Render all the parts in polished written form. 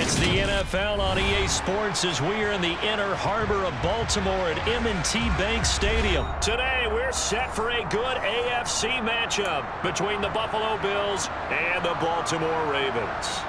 It's the NFL on EA Sports as we are in the inner harbor of Baltimore at M&T Bank Stadium. Today, we're set for a good AFC matchup between the Buffalo Bills and the Baltimore Ravens.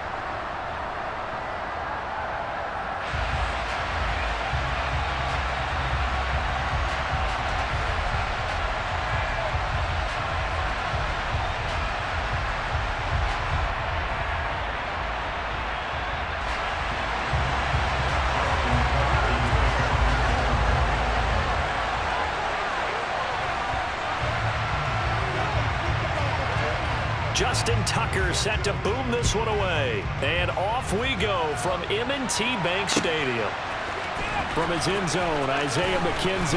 Justin Tucker set to boom this one away. And off we go from M&T Bank Stadium. From his end zone, Isaiah McKenzie.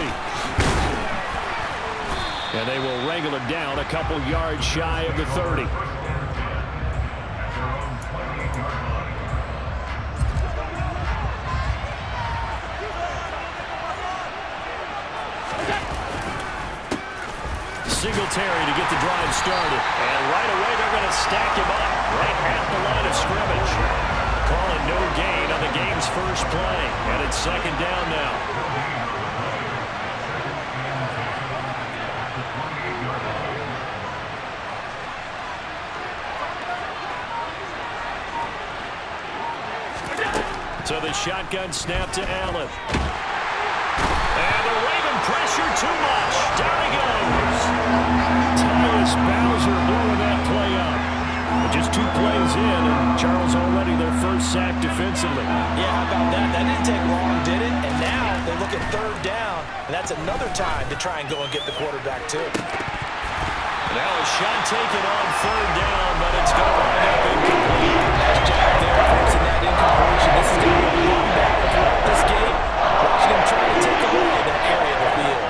And they will wrangle it down a couple yards shy of the 30. Singletary to get the drive started. And right away they're going to stack him up right at the line of scrimmage. Calling no gain on the game's first play. And it's second down now. So the shotgun snap to Allen. And the Raven pressure too much. Down he goes. Tyus Bowser blowing that play up. But just 2 plays in, and Charles already their first sack defensively. Yeah, how about that? That didn't take long, did it? And now they look at third down, and that's another time to try and go and get the quarterback too. Now a shot taken on third down, but it's going to wind up incomplete. Nice job there, forcing that incompletion. This is going to be a long battle throughout this game. Watching him try to take away that area of the field.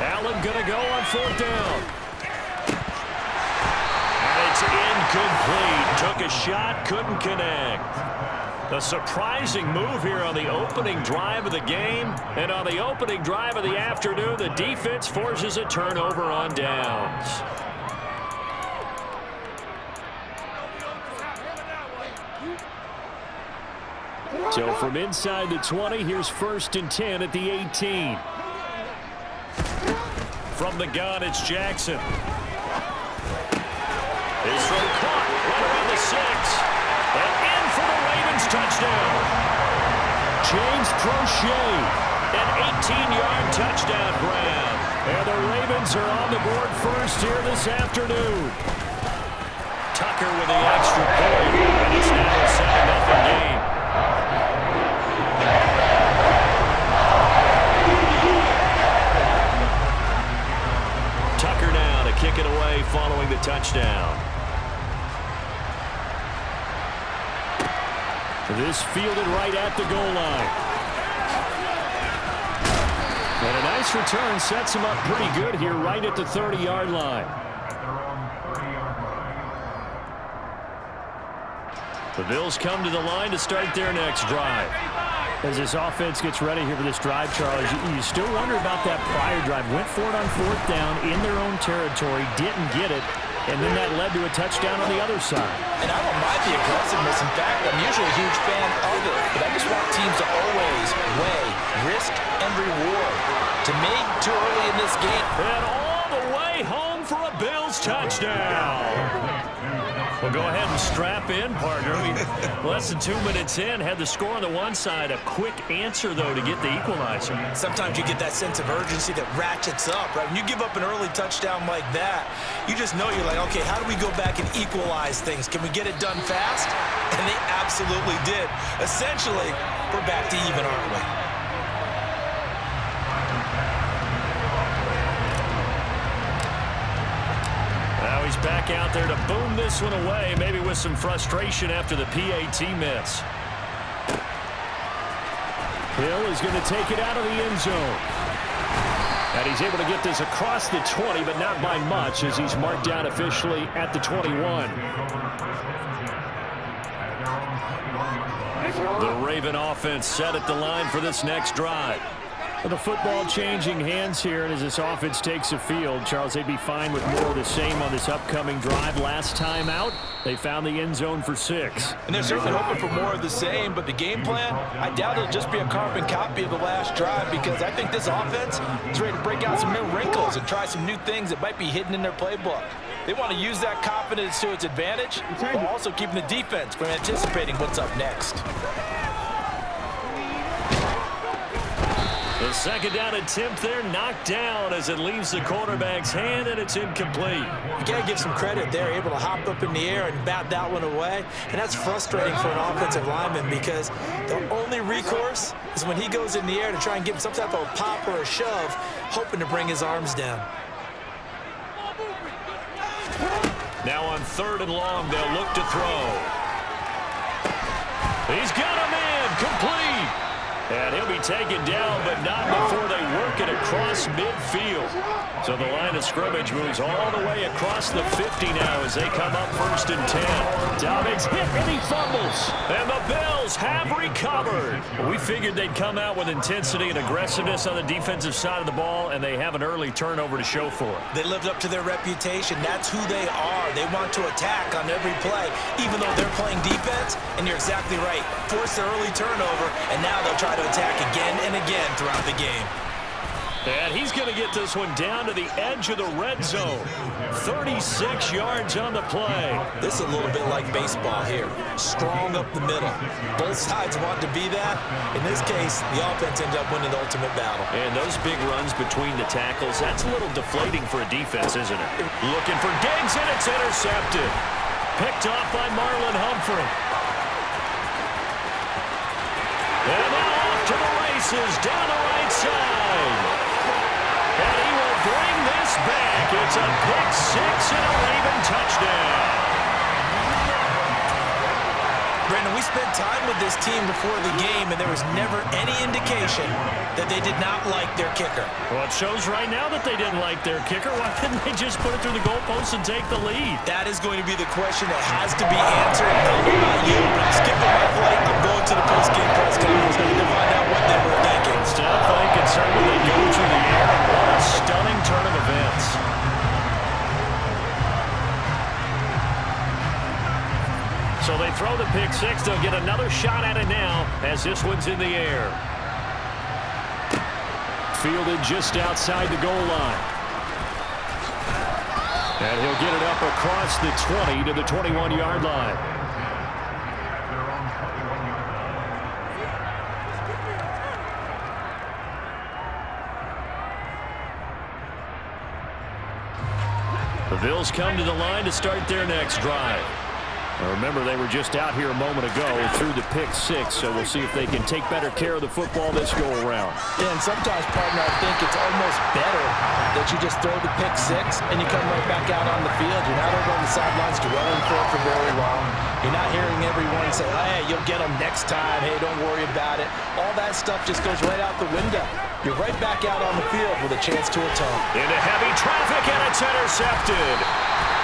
Allen going to go on fourth down. And it's incomplete. Took a shot, couldn't connect. A surprising move here on the opening drive of the game. And on the opening drive of the afternoon, the defense forces a turnover on downs. So from inside the 20, here's 1st and 10 at the 18. From the gun, it's Jackson. His throw caught right around the 6. And in for the Ravens touchdown. James Prochet, an 18-yard touchdown grab. And the Ravens are on the board first here this afternoon. Tucker with the extra point. And it's now a 7-0 game. Tucker now to kick it away following the touchdown. This fielded right at the goal line. And a nice return sets him up pretty good here right at the 30-yard line. The Bills come to the line to start their next drive. As this offense gets ready here for this drive, Charles, you still wonder about that prior drive. Went for it on fourth down in their own territory, didn't get it, and then that led to a touchdown on the other side. And I don't mind the aggressiveness. In fact, I'm usually a huge fan of it, but I just want teams to always weigh risk and reward. To me, too early in this game. And all the way home for a Bills touchdown. Well, go ahead and strap in, partner. Less than 2 minutes in, had the score on the one side. A quick answer, though, to get the equalizer. Sometimes you get that sense of urgency that ratchets up, right? When you give up an early touchdown like that, you just know you're like, okay, how do we go back and equalize things? Can we get it done fast? And they absolutely did. Essentially, we're back to even, aren't we? Now he's back out there to boom this one away, maybe with some frustration after the PAT miss. Hill is going to take it out of the end zone. And he's able to get this across the 20, but not by much, as he's marked down officially at the 21. The Raven offense set at the line for this next drive. The football changing hands here, and as this offense takes the field, Charles, they'd be fine with more of the same on this upcoming drive. Last time out, they found the end zone for 6. And they're certainly hoping for more of the same, but the game plan, I doubt it'll just be a carbon copy of the last drive, because I think this offense is ready to break out some new wrinkles and try some new things that might be hidden in their playbook. They want to use that confidence to its advantage, while also keeping the defense from anticipating what's up next. The second down attempt there knocked down as it leaves the quarterback's hand, and it's incomplete. You got to give some credit there, able to hop up in the air and bat that one away. And that's frustrating for an offensive lineman, because the only recourse is when he goes in the air to try and give him some type of a pop or a shove, hoping to bring his arms down. Now on 3rd and long, they'll look to throw. He's got him in, complete. And he'll be taken down, but not before they work it across midfield. So the line of scrimmage moves all the way across the 50 now as they come up 1st and 10. Dobbins hit and he fumbles. And the Bills have recovered. We figured they'd come out with intensity and aggressiveness on the defensive side of the ball, and they have an early turnover to show for it. They lived up to their reputation. That's who they are. They want to attack on every play, even though they're playing defense. And you're exactly right. Force the early turnover, and now they'll try to attack again and again throughout the game. And he's going to get this one down to the edge of the red zone. 36 yards on the play. This is a little bit like baseball here. Strong up the middle. Both sides want to be that. In this case, the offense ends up winning the ultimate battle. And those big runs between the tackles, that's a little deflating for a defense, isn't it? Looking for Diggs, and it's intercepted. Picked off by Marlon Humphrey. And now off to the races down the right side. And he will bring this back. It's a pick 6 and a Raven touchdown. Brandon, we spent time with this team before the game, and there was never any indication that they did not like their kicker. Well, it shows right now that they didn't like their kicker. Why didn't they just put it through the goalpost and take the lead? That is going to be the question that has to be answered. I don't know about you, but I'm skipping my flight. I'm going to the post-game press conference to find out what they were thinking. Instead of thinking, certainly they go through the air, and what a stunning turn of events. So they throw the pick 6. They'll get another shot at it now as this one's in the air. Fielded just outside the goal line. And he'll get it up across the 20 to the 21-yard line. The Bills come to the line to start their next drive. Now remember, they were just out here a moment ago through the pick 6, so we'll see if they can take better care of the football this go-around. Yeah, and sometimes, partner, I think it's almost better that you just throw the pick 6 and you come right back out on the field. You're not over on the sidelines dwelling for it for very long. You're not hearing everyone say, oh, hey, you'll get them next time. Hey, don't worry about it. All that stuff just goes right out the window. You're right back out on the field with a chance to atone. Into heavy traffic, and it's intercepted.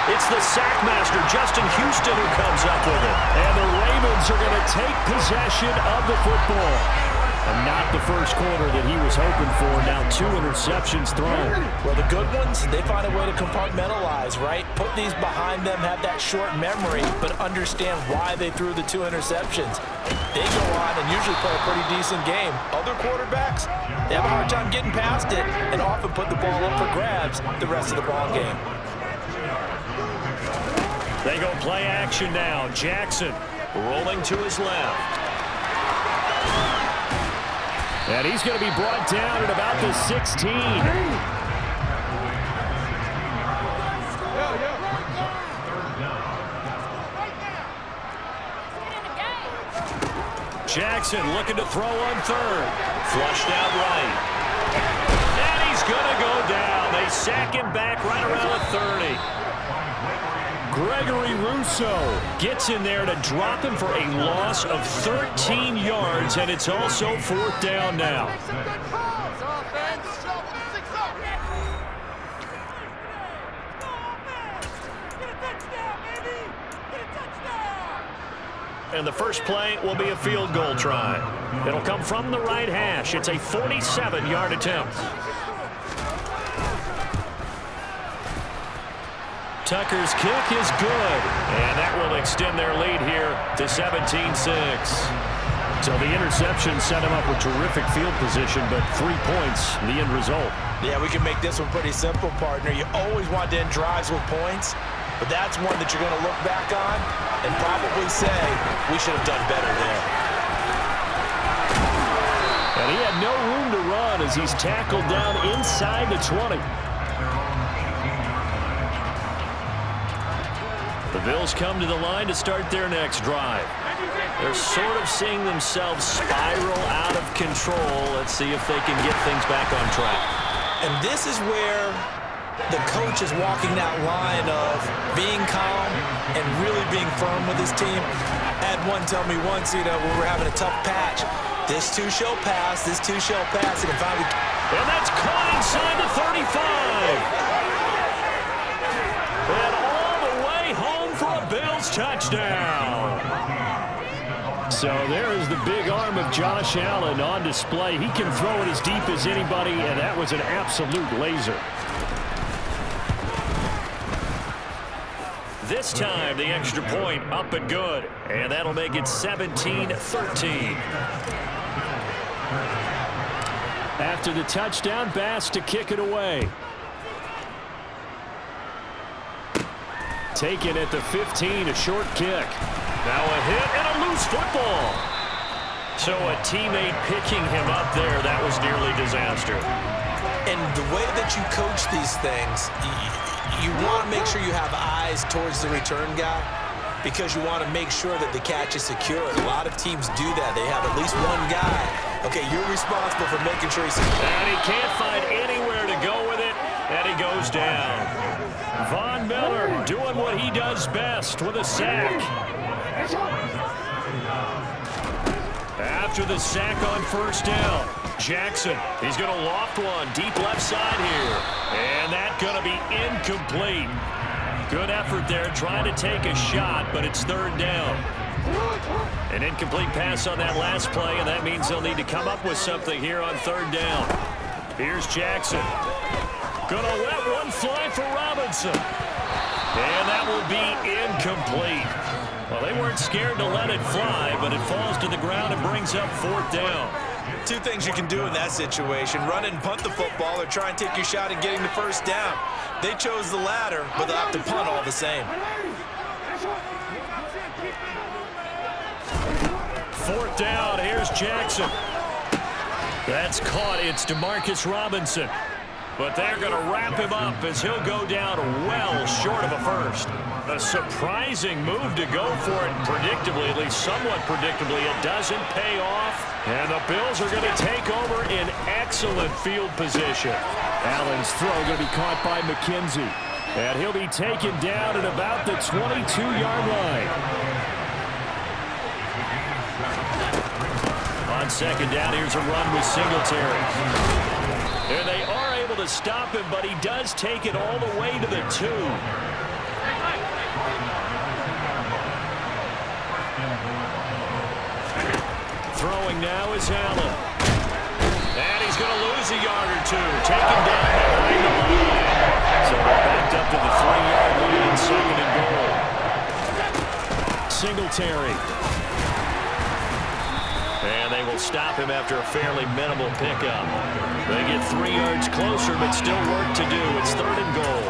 It's the sackmaster, Justin Houston, who comes up with it. And the Ravens are going to take possession of the football. And not the first quarter that he was hoping for. Now 2 interceptions thrown. Well, the good ones, they find a way to compartmentalize, right? Put these behind them, have that short memory, but understand why they threw the 2 interceptions. They go on and usually play a pretty decent game. Other quarterbacks, they have a hard time getting past it and often put the ball up for grabs the rest of the ball game. They go play action now. Jackson rolling to his left. And he's going to be brought down at about the 16. Jackson looking to throw on 3rd. Flushed out right. And he's going to go down. They sack him back right around the 30. Gregory Rousseau gets in there to drop him for a loss of 13 yards, and it's also 4th down now. and the first play will be a field goal try. It'll come from the right hash. It's a 47-yard attempt. Tucker's kick is good, and that will extend their lead here to 17-6. So the interception set him up with terrific field position, but 3 points, the end result. Yeah, we can make this one pretty simple, partner. You always want to end drives with points, but that's one that you're going to look back on and probably say, we should have done better there. And he had no room to run as he's tackled down inside the 20. The Bills come to the line to start their next drive. They're sort of seeing themselves spiral out of control. Let's see if they can get things back on track. And this is where the coach is walking that line of being calm and really being firm with his team. I had one tell me once, when we're having a tough patch, this too shall pass, this too shall pass. And that's caught inside the 35. And all the way home for a Bills touchdown. So there is the big arm of Josh Allen on display. He can throw it as deep as anybody, and that was an absolute laser. This time, the extra point up and good, and that'll make it 17-13. After the touchdown, Bass to kick it away. Taken at the 15, a short kick. Now a hit and a loose football. So a teammate picking him up there, that was nearly disaster. And the way that you coach these things, you want to make sure you have eyes towards the return guy because you want to make sure that the catch is secure. A lot of teams do that. They have at least one guy. Okay, you're responsible for making sure he's secure. And he can't find anywhere to go with it, and he goes down. Von Miller doing what he does best with a sack. After the sack on first down, Jackson, he's going to loft one deep left side here. And that's going to be incomplete. Good effort there trying to take a shot, but it's third down. An incomplete pass on that last play, and that means they'll need to come up with something here on third down. Here's Jackson. Gonna let one fly for Robinson. And that will be incomplete. Well, they weren't scared to let it fly, but it falls to the ground and brings up fourth down. Two things you can do in that situation. Run and punt the football or try and take your shot at getting the first down. They chose the latter, but they'll have to punt all the same. Fourth down, here's Jackson. That's caught, it's Demarcus Robinson. But they're going to wrap him up as he'll go down well short of a first. A surprising move to go for it predictably, at least somewhat predictably. It doesn't pay off, and the Bills are going to take over in excellent field position. Allen's throw going to be caught by McKenzie, and he'll be taken down at about the 22-yard line. On second down, here's a run with Singletary. And they are able to stop him, but he does take it all the way to the 2. Throwing now is Allen. And he's going to lose a yard or two. Taken down behind the line. So they're backed up to the 3-yard line, second and goal. Singletary. And they will stop him after a fairly minimal pickup. They get 3 yards closer, but still work to do. It's third and goal.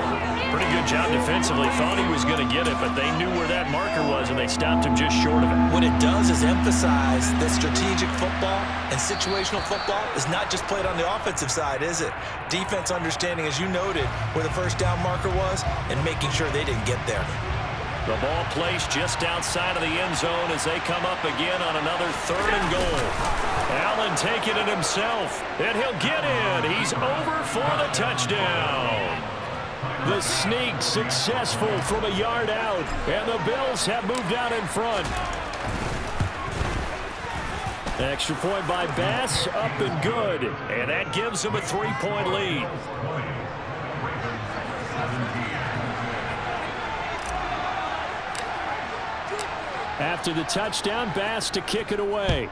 Pretty good job defensively. Thought he was going to get it, but they knew where that marker was, and they stopped him just short of it. What it does is emphasize that strategic football and situational football is not just played on the offensive side, is it? Defense understanding, as you noted, where the first down marker was and making sure they didn't get there. The ball placed just outside of the end zone as they come up again on another third and goal. Allen taking it himself, and he'll get in. He's over for the touchdown. The sneak successful from a yard out, and the Bills have moved out in front. Extra point by Bass, up and good, and that gives them a 3-point lead. After the touchdown, Bass to kick it away.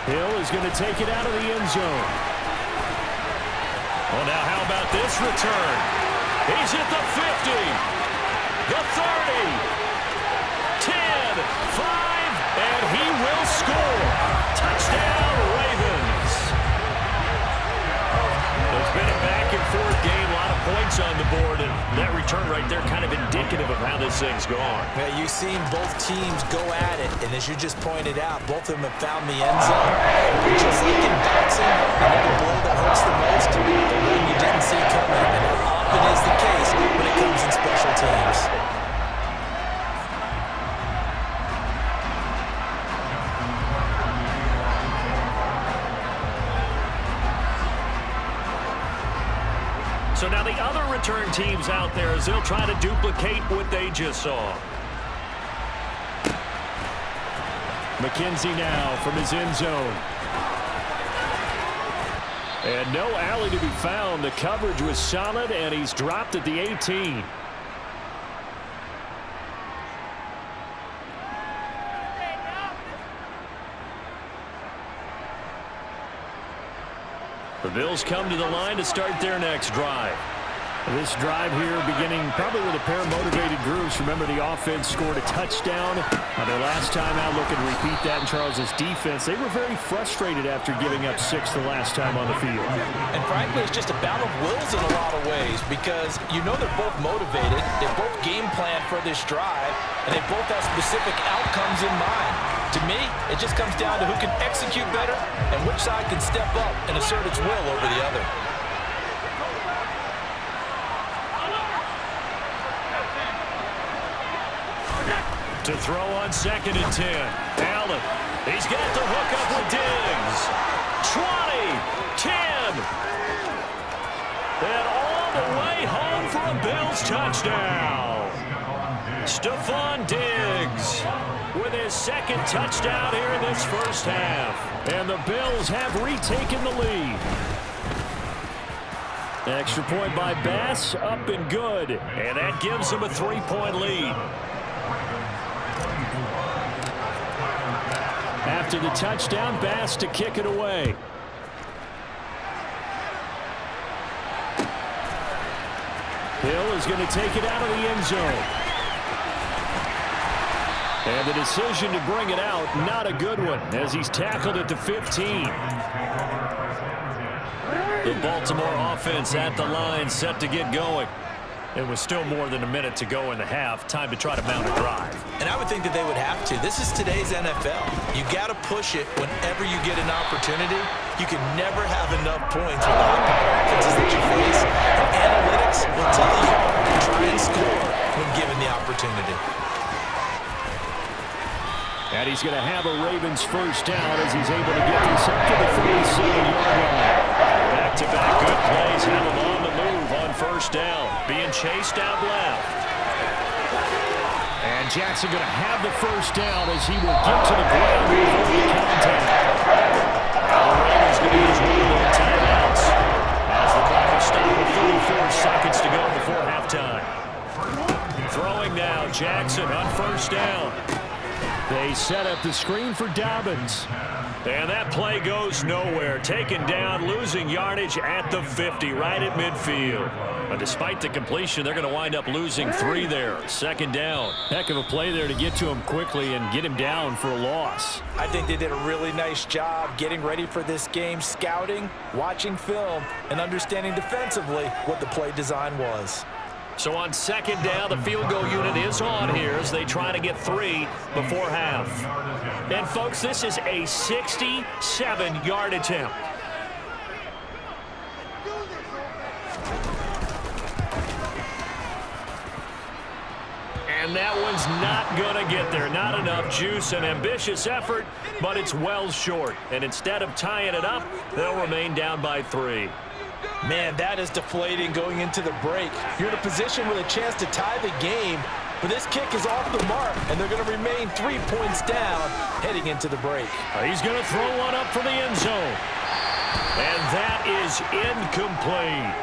Hill is going to take it out of the end zone. Well, now how about this return? He's at the 50, the 30, 10, 5, and he will score. Touchdown, Ravens. It's been a back-and-forth game, a lot of points on the board, and that return right there kind of indicative of how this thing's gone. Yeah, you've seen both teams go at it, and as you just pointed out, both of them have found the end zone. But just like in boxing, the blow that hurts the most, the one you didn't see coming, and that often is the case when it comes in special teams. So now the other return teams out there as they'll try to duplicate what they just saw. McKenzie now from his end zone. And no alley to be found. The coverage was solid, and he's dropped at the 18. The Bills come to the line to start their next drive. This drive here beginning probably with a pair of motivated groups. Remember, the offense scored a touchdown on their last time out. Looking to repeat that in Charles's defense. They were very frustrated after giving up 6 the last time on the field. And frankly, it's just a battle of wills in a lot of ways because you know they're both motivated. They both game plan for this drive, and they both have specific outcomes in mind. To me, it just comes down to who can execute better and which side can step up and assert its will over the other. To throw on 2nd and 10. Allen. He's got the hook up with Diggs. 20, 10. And all the way home for a Bills touchdown. Stephon Diggs with his 2nd touchdown here in this first half. And the Bills have retaken the lead. Extra point by Bass, up and good. And that gives them a 3-point lead. After the touchdown, Bass to kick it away. Hill is going to take it out of the end zone. And the decision to bring it out, not a good one, as he's tackled at the 15. The Baltimore offense at the line, set to get going. It was still more than a minute to go in the half. Time to try to mount a drive. And I would think that they would have to. This is today's NFL. You got to push it whenever you get an opportunity. You can never have enough points with the high-powered offenses that you face. And analytics will tell you to try and score when given the opportunity. And he's going to have a Ravens first down as he's able to get this up to the 47-yard line. Back-to-back good plays have him on the move on first down. Being chased out left. And Jackson going to have the first down as he will get to the ground before the contact. Now the Ravens going to use one of their timeouts as the clock will stop with 34 seconds to go before halftime. Throwing now, Jackson on first down. They set up the screen for Dobbins. And that play goes nowhere. Taken down, losing yardage at the 50, right at midfield. But despite the completion, they're going to wind up losing 3 there. 2nd down. Heck of a play there to get to him quickly and get him down for a loss. I think they did a really nice job getting ready for this game, scouting, watching film, and understanding defensively what the play design was. So on 2nd down, the field goal unit is on here as they try to get 3 before half. And, folks, this is a 67-yard attempt. And that one's not going to get there. Not enough juice. An ambitious effort, but it's well short. And instead of tying it up, they'll remain down by 3. Man, that is deflating going into the break. You're in a position with a chance to tie the game, but this kick is off the mark, and they're going to remain 3 points down heading into the break. He's going to throw one up for the end zone. And that is incomplete.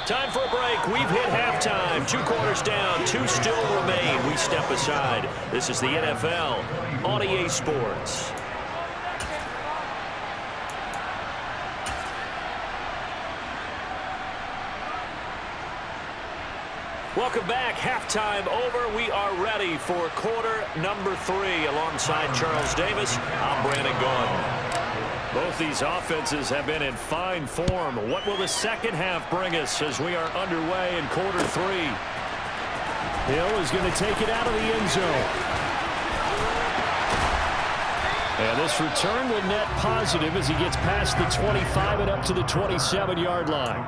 Time for a break. We've hit halftime. 2 quarters down. 2 still remain. We step aside. This is the NFL on EA Sports. Welcome back. Halftime over. We are ready for quarter number 3. Alongside Charles Davis, I'm Brandon Gordon. Both these offenses have been in fine form. What will the second half bring us as we are underway in quarter 3? Hill is going to take it out of the end zone. And this return will net positive as he gets past the 25 and up to the 27-yard line.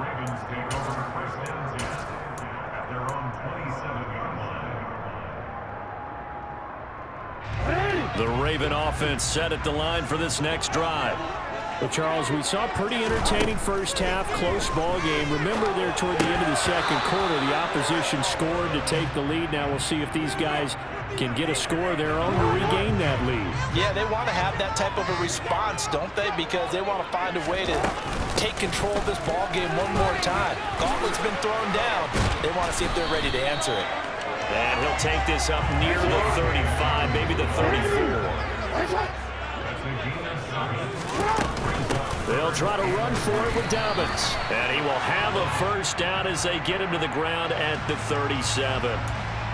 The Raven offense set at the line for this next drive. Well, Charles, we saw a pretty entertaining first half, close ball game. Remember there toward the end of the second quarter, the opposition scored to take the lead. Now we'll see if these guys can get a score of their own to regain that lead. Yeah, they want to have that type of a response, don't they? Because they want to find a way to take control of this ball game one more time. Gauntlet's been thrown down. They want to see if they're ready to answer it. And he'll take this up near the 35, maybe the 34. They'll try to run for it with Dobbins. And he will have a first down as they get him to the ground at the 37.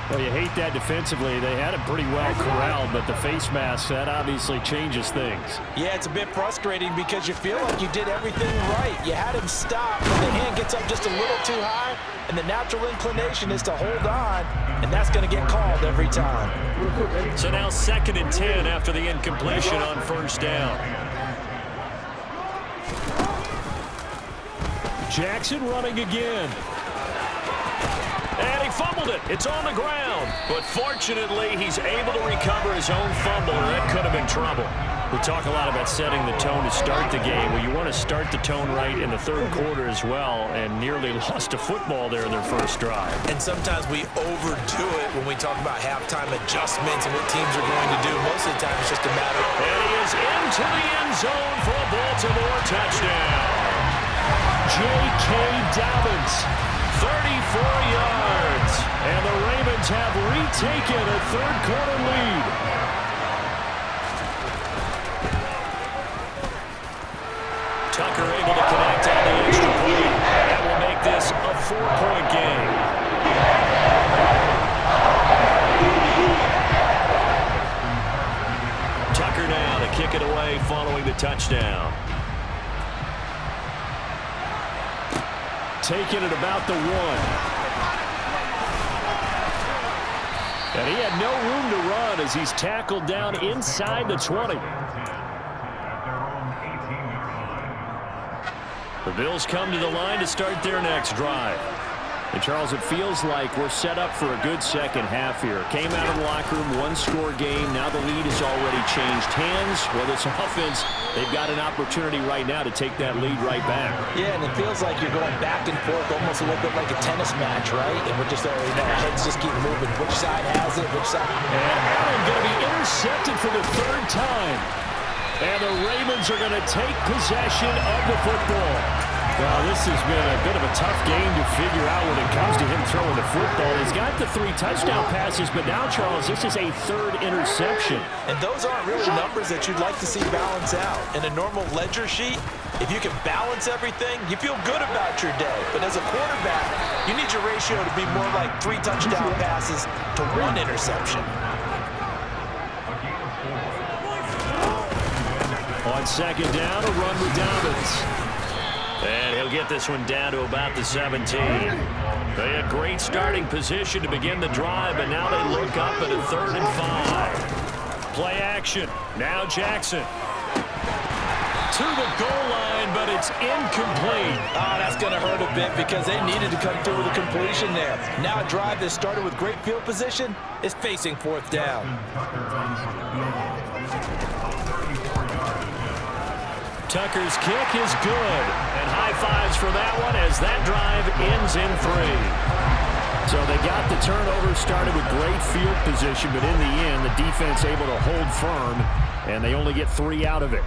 Well, you hate that defensively. They had it pretty well corralled, but the face mask, that obviously changes things. Yeah, it's a bit frustrating because you feel like you did everything right. You had him stop, but the hand gets up just a little too high, and the natural inclination is to hold on, and that's going to get called every time. So now 2nd and 10 after the incompletion on first down. Jackson running again. And he fumbled it. It's on the ground. But fortunately, he's able to recover his own fumble, or that could have been trouble. We talk a lot about setting the tone to start the game. Well, you want to start the tone right in the third quarter as well, and nearly lost a football there in their first drive. And sometimes we overdo it when we talk about halftime adjustments and what teams are going to do. Most of the time, it's just a matter of... And he is into the end zone for a Baltimore touchdown. J.K. Dobbins, 34 yards. And the Ravens have retaken a third-quarter lead. Tucker able to connect on the extra point. That will make this a 4-point game. Tucker now to kick it away following the touchdown. Taking it about the 1. And he had no room to run as he's tackled down inside the 20. The Bills come to the line to start their next drive. And, Charles, it feels like we're set up for a good second half here. Came out of the locker room, one-score game. Now the lead has already changed hands. Well, this offense, they've got an opportunity right now to take that lead right back. Yeah, and it feels like you're going back and forth almost a little bit like a tennis match, right? And we're just, heads just keep moving. Which side has it? Which side? And Allen going to be intercepted for the 3rd time. And the Ravens are going to take possession of the football. Well, this has been a bit of a tough game to figure out when it comes to him throwing the football. He's got the 3 touchdown passes, but now, Charles, this is a 3rd interception. And those aren't really numbers that you'd like to see balance out. In a normal ledger sheet, if you can balance everything, you feel good about your day. But as a quarterback, you need your ratio to be more like 3 touchdown passes to 1 interception. On second down, a run with Dobbins. And he'll get this one down to about the 17. They had great starting position to begin the drive, but now they look up at a 3rd and 5. Play action. Now Jackson. To the goal line, but it's incomplete. Oh, that's going to hurt a bit because they needed to come through with a completion there. Now a drive that started with great field position is facing 4th down. Tucker's kick is good. And high fives for that one as that drive ends in 3. So they got the turnover, started with great field position, but in the end, the defense able to hold firm, and they only get 3 out of it.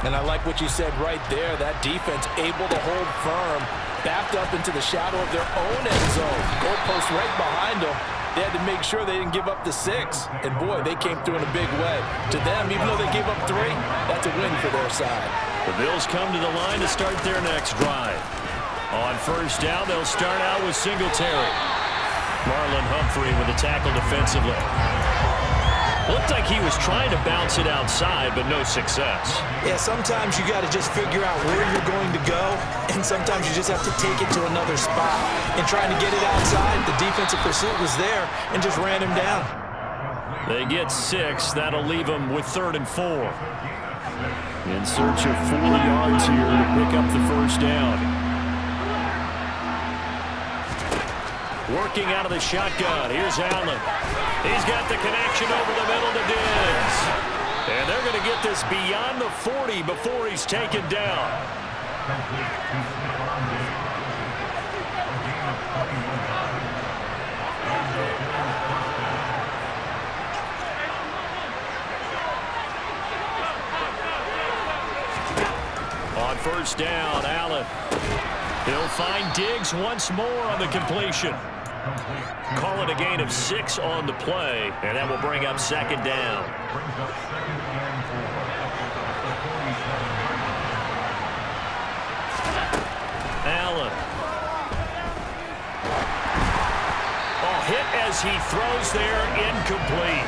And I like what you said right there, that defense able to hold firm. backed up into the shadow of their own end zone. Goalpost right behind them. They had to make sure they didn't give up the 6. And, boy, they came through in a big way. To them, even though they gave up 3, that's a win for their side. The Bills come to the line to start their next drive. On first down, they'll start out with Singletary. Marlon Humphrey with the tackle defensively. Looked like he was trying to bounce it outside, but no success. Yeah, sometimes you got to just figure out where you're going to go, and sometimes you just have to take it to another spot. And trying to get it outside, the defensive pursuit was there and just ran him down. They get 6. That'll leave them with 3rd and 4. In search of 4 yards here to pick up the first down. Working out of the shotgun. Here's Allen. He's got the connection over the middle to Diggs. And they're going to get this beyond the 40 before he's taken down. On first down, Allen. He'll find Diggs once more on the completion. Call it a gain of 6 on the play, and that will bring up 2nd down. Allen. Oh, hit as he throws there, incomplete.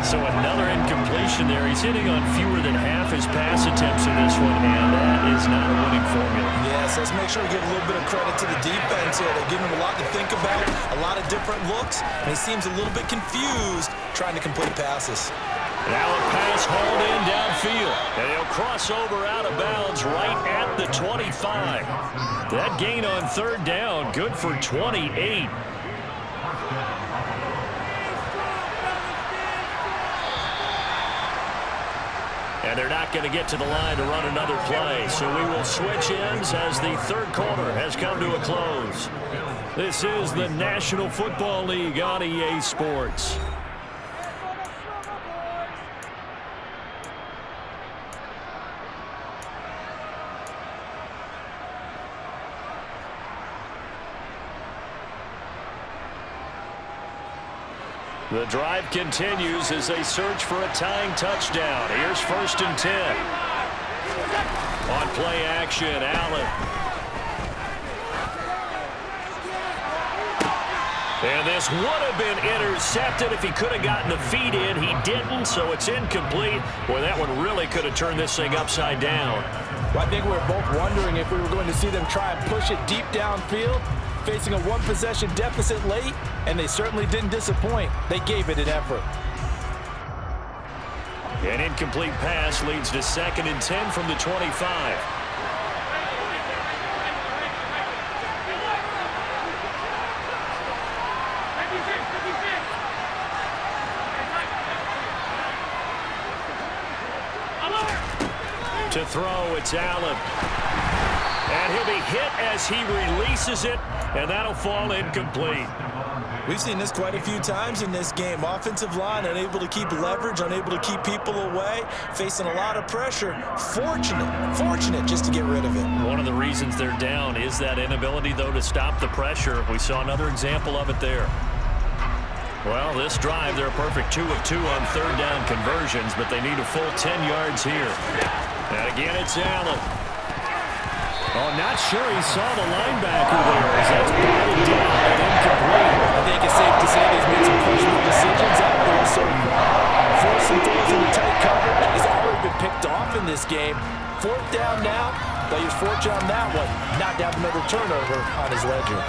So another incompletion there. He's hitting on fewer than half his pass attempts in this one, and that is not a winning formula. Yes, let's make sure we give a little bit of credit to the defense here. They're giving him a lot to think about, a lot of different looks, and he seems a little bit confused trying to complete passes. Now a pass hauled in downfield, and he'll cross over out of bounds right at the 25. That gain on 3rd down, good for 28. And they're not going to get to the line to run another play. So we will switch ends as the 3rd quarter has come to a close. This is the National Football League on EA Sports. The drive continues as they search for a tying touchdown. Here's 1st and 10. On play action, Allen. And this would have been intercepted if he could have gotten the feet in. He didn't, so it's incomplete. Boy, that one really could have turned this thing upside down. Well, I think we were both wondering if we were going to see them try and push it deep downfield, facing a 1-possession deficit late, and they certainly didn't disappoint. They gave it an effort. An incomplete pass leads to 2nd and 10 from the 25. To throw, it's Allen. And he'll be hit as he releases it, and that'll fall incomplete. We've seen this quite a few times in this game. Offensive line unable to keep leverage, unable to keep people away, facing a lot of pressure. Fortunate just to get rid of it. One of the reasons they're down is that inability, though, to stop the pressure. We saw another example of it there. Well, this drive, they're a perfect 2 of 2 on 3rd down conversions, but they need a full 10 yards here. And again, it's Allen. Oh, not sure he saw the linebacker there as that's batted down and incomplete. I think it's safe to say he's made some questionable decisions out there so far. Forcing things into tight coverage has already been picked off in this game. 4th down now, but he's fortunate on that one. Not to have another turnover on his ledger.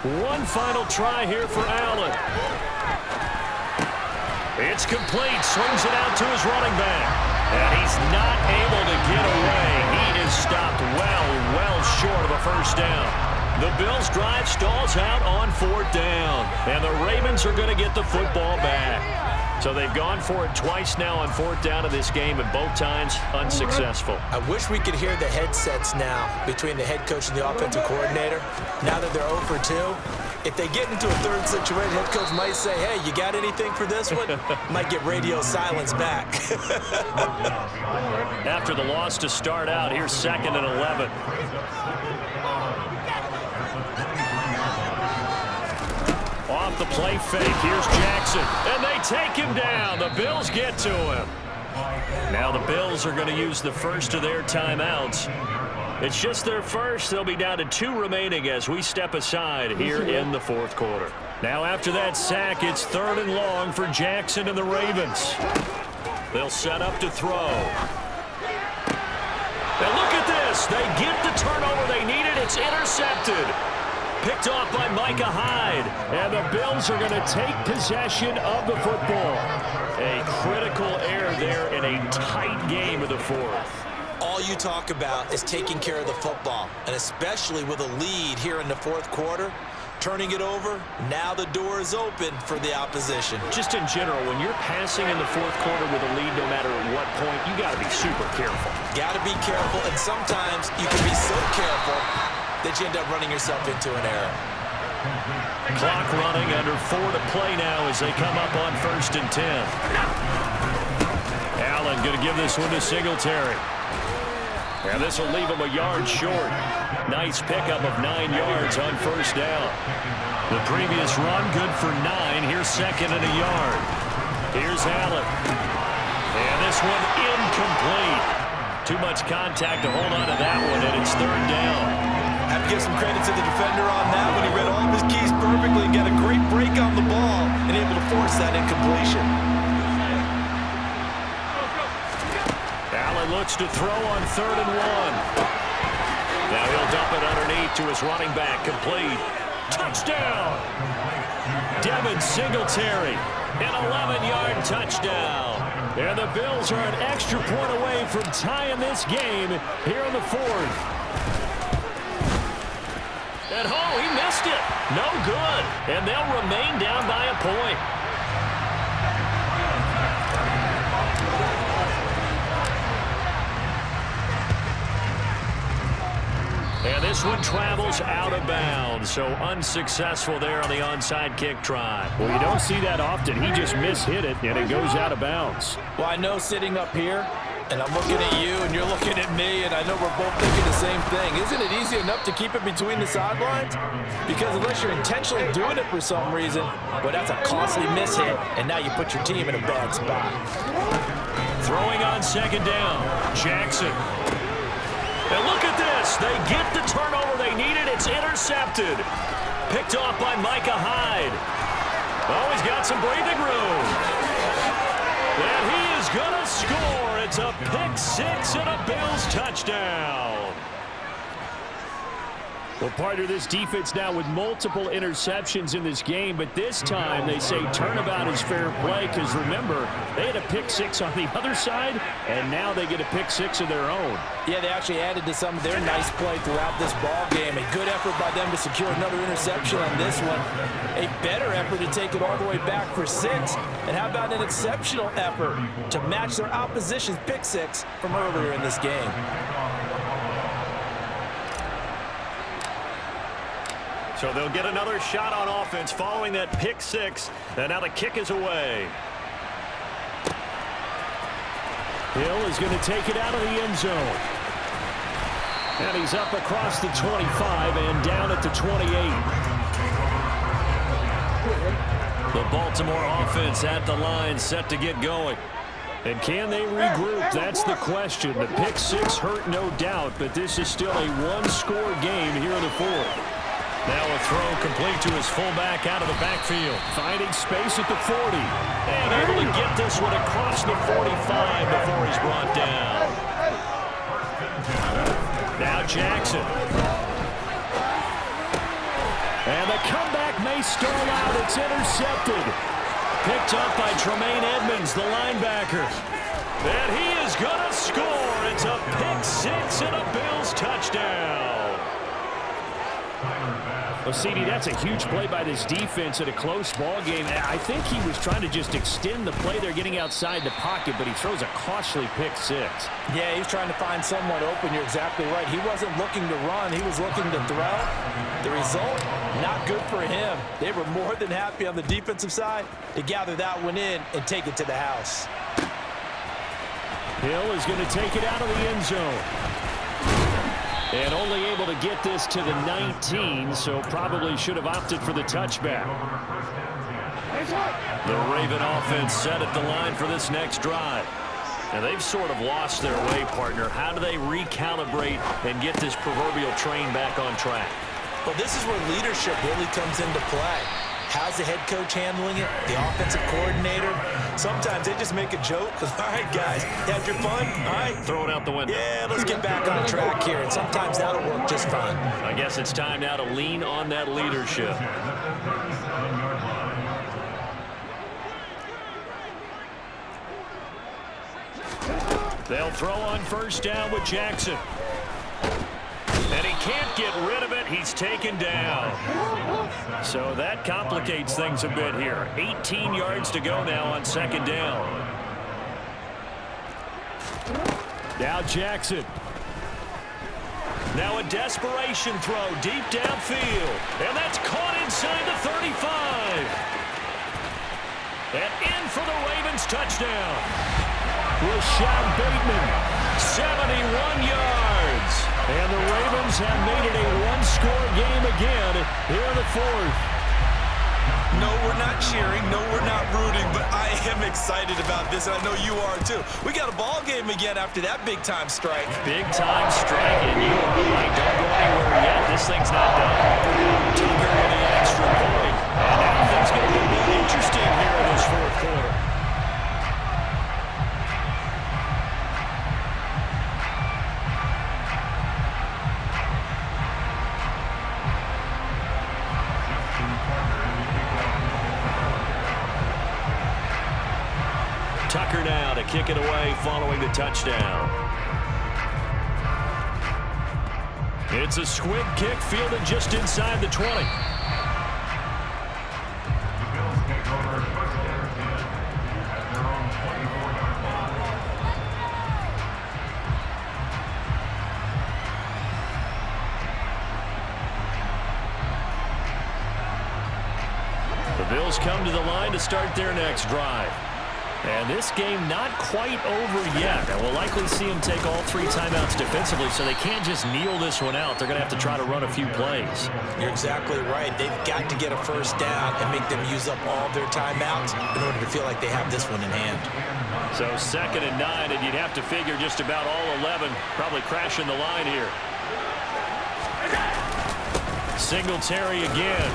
One final try here for Allen. It's complete. Swings it out to his running back. And he's not able to get away. He is stopped well short of a first down. The Bills' drive stalls out on 4th down. And the Ravens are going to get the football back. So they've gone for it twice now on 4th down in this game, and both times unsuccessful. I wish we could hear the headsets now between the head coach and the offensive coordinator. Now that they're 0 for 2, if they get into a third situation, head coach might say, hey, you got anything for this one? Might get radio silence back. After the loss to start out, here's 2nd and 11. Off the play fake, here's Jackson, and they take him down. The Bills get to him. Now the Bills are going to use the first of their timeouts. It's just their first. They'll be down to 2 remaining as we step aside here in the 4th quarter. Now after that sack, it's 3rd and long for Jackson and the Ravens. They'll set up to throw. Now look at this. They get the turnover they needed. It's intercepted. Picked off by Micah Hyde. And the Bills are going to take possession of the football. A critical error there in a tight game of the 4th. All you talk about is taking care of the football, and especially with a lead here in the 4th quarter, turning it over, now the door is open for the opposition. Just in general, when you're passing in the 4th quarter with a lead, no matter at what point, you got to be super careful. Got to be careful, and sometimes you can be so careful that you end up running yourself into an error. Clock running, under 4 to play now as they come up on 1st and 10. Allen going to give this one to Singletary. And this will leave him a yard short. Nice pickup of 9 yards on 1st down. The previous run good for 9. Here's 2nd and a yard. Here's Allen. And this one incomplete. Too much contact to hold on to that one, and it's 3rd down. I have to give some credit to the defender on that one. He read all of his keys perfectly and got a great break on the ball and able to force that incompletion. Allen looks to throw on 3rd and 1. Now he'll dump it underneath to his running back. Complete. Touchdown! Devin Singletary, an 11-yard touchdown. And the Bills are an extra point away from tying this game here in the 4th. At home, he missed it. No good. And they'll remain down by a point. And this one travels out of bounds. So unsuccessful there on the onside kick try. Well, you don't see that often. He just mishit it, and it goes out of bounds. Well, I know sitting up here, and I'm looking at you, and you're looking at me, and I know we're both thinking the same thing. Isn't it easy enough to keep it between the sidelines? Because unless you're intentionally doing it for some reason, well, that's a costly mishit, and now you put your team in a bad spot. Throwing on 2nd down, Jackson. And look at this. They get the turnover they needed. It's intercepted. Picked off by Micah Hyde. Oh, he's got some breathing room. And he is going to score. It's a pick-6 and a Bills touchdown. Well, partner, this defense now with multiple interceptions in this game, but this time they say turnabout is fair play because, remember, they had a pick-6 on the other side, and now they get a pick-6 of their own. Yeah, they actually added to some of their nice play throughout this ball game. A good effort by them to secure another interception on this one. A better effort to take it all the way back for 6. And how about an exceptional effort to match their opposition's pick-6 from earlier in this game? So they'll get another shot on offense following that pick-6. And now the kick is away. Hill is going to take it out of the end zone. And he's up across the 25 and down at the 28. The Baltimore offense at the line, set to get going. And can they regroup? That's the question. The pick-6 hurt, no doubt, but this is still a one-score game here in the 4th. Now a throw complete to his fullback out of the backfield. Finding space at the 40. And able to get this one across the 45 before he's brought down. Now Jackson. And the comeback may stall out. It's intercepted. Picked up by Tremaine Edmonds, the linebacker. And he is going to score. It's a pick-6 and a Bills touchdown. Well, CD, that's a huge play by this defense in a close ball game. I think he was trying to just extend the play. They're getting outside the pocket, but he throws a costly pick six. Yeah, he's trying to find someone open. You're exactly right. He wasn't looking to run. He was looking to throw. The result, not good for him. They were more than happy on the defensive side to gather that one in and take it to the house. Hill is going to take it out of the end zone. And only able to get this to the 19, so probably should have opted for the touchback. The Raven offense set at the line for this next drive. And they've sort of lost their way, partner. How do they recalibrate and get this proverbial train back on track? Well, this is where leadership really comes into play. How's the head coach handling it? The offensive coordinator? Sometimes they just make a joke. All right, guys, had your fun? All right. Throw it out the window. Yeah, let's get back on track here. And sometimes that'll work just fine. I guess it's time now to lean on that leadership. They'll throw on first down with Jackson. And he can't get rid of it. He's taken down. So that complicates things a bit here. 18 yards to go now on second down. Now Jackson. Now a desperation throw deep downfield. And that's caught inside the 35. And in for the Ravens touchdown. Rashad Bateman. 71 yards. And the Ravens have made it a one-score game again here in the fourth. No, we're not cheering. No, we're not rooting. But I am excited about this, and I know you are too. We got a ball game again after that big-time strike. Big-time strike, and you are right. Don't go anywhere yet. This thing's not done. Tucker with the extra point. And now things going to get more interesting here in this fourth quarter. Tucker now to kick it away following the touchdown. It's a squib kick fielded just inside the 20. The Bills come to the line to start their next drive. And this game not quite over yet. And we'll likely see them take all three timeouts defensively, so they can't just kneel this one out. They're going to have to try to run a few plays. You're exactly right. They've got to get a first down and make them use up all their timeouts in order to feel like they have this one in hand. So 2nd and 9, and you'd have to figure just about all 11 probably crashing the line here. Singletary again.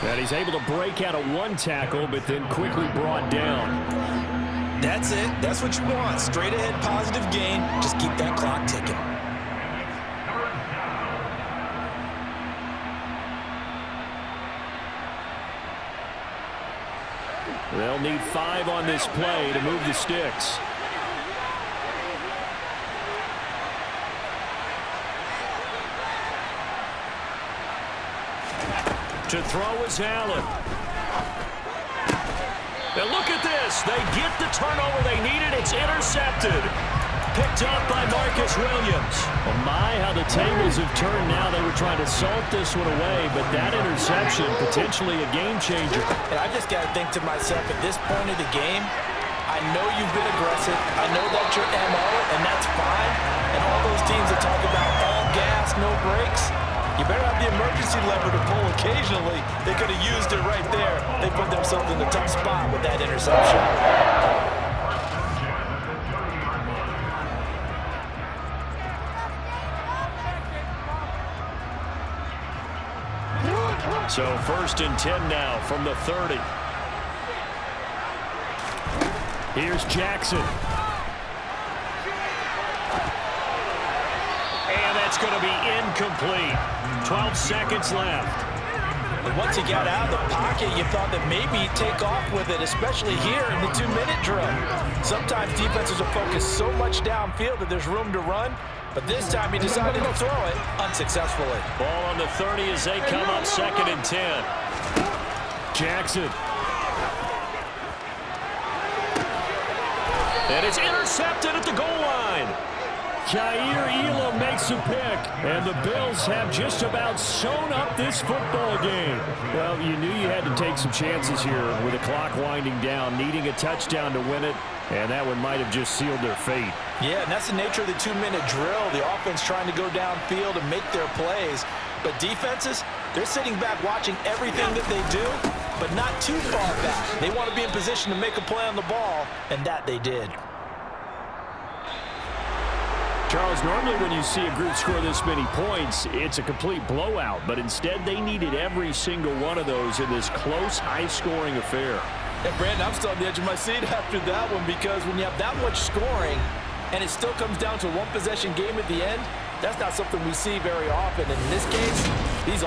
And he's able to break out of one tackle, but then quickly brought down. That's it. That's what you want. Straight ahead, positive gain. Just keep that clock ticking. They'll need 5 on this play to move the sticks. To throw is Allen. And look at this. They get the turnover they needed. It's intercepted. Picked up by Marcus Williams. Oh my, how the tables have turned now. They were trying to salt this one away, but that interception, potentially a game changer. And I just got to think to myself, at this point of the game, I know you've been aggressive. I know that's your MO, and that's fine. And all those teams that talk about all gas, no brakes, you better have the emergency lever to pull occasionally. They could have used it right there. They put themselves in a tough spot with that interception. So 1st and 10 now from the 30. Here's Jackson. And that's going to be incomplete. 12 seconds left. And once he got out of the pocket, you thought that maybe he'd take off with it, especially here in the 2-minute drill. Sometimes defenses will focus so much downfield that there's room to run, but this time he decided to throw it unsuccessfully. Ball on the 30 as they come up 2nd and 10. Jackson. And it's intercepted at the goal line. Kaiir Elam makes a pick, and the Bills have just about sewn up this football game. Well, you knew you had to take some chances here with the clock winding down, needing a touchdown to win it, and that one might have just sealed their fate. Yeah, and that's the nature of the 2-minute drill. The offense trying to go downfield and make their plays. But defenses, they're sitting back watching everything that they do, but not too far back. They want to be in position to make a play on the ball, and that they did. Charles, normally when you see a group score this many points, it's a complete blowout. But instead, they needed every single one of those in this close, high-scoring affair. And, Brandon, I'm still on the edge of my seat after that one because when you have that much scoring and it still comes down to a one-possession game at the end, that's not something we see very often. And in this case, these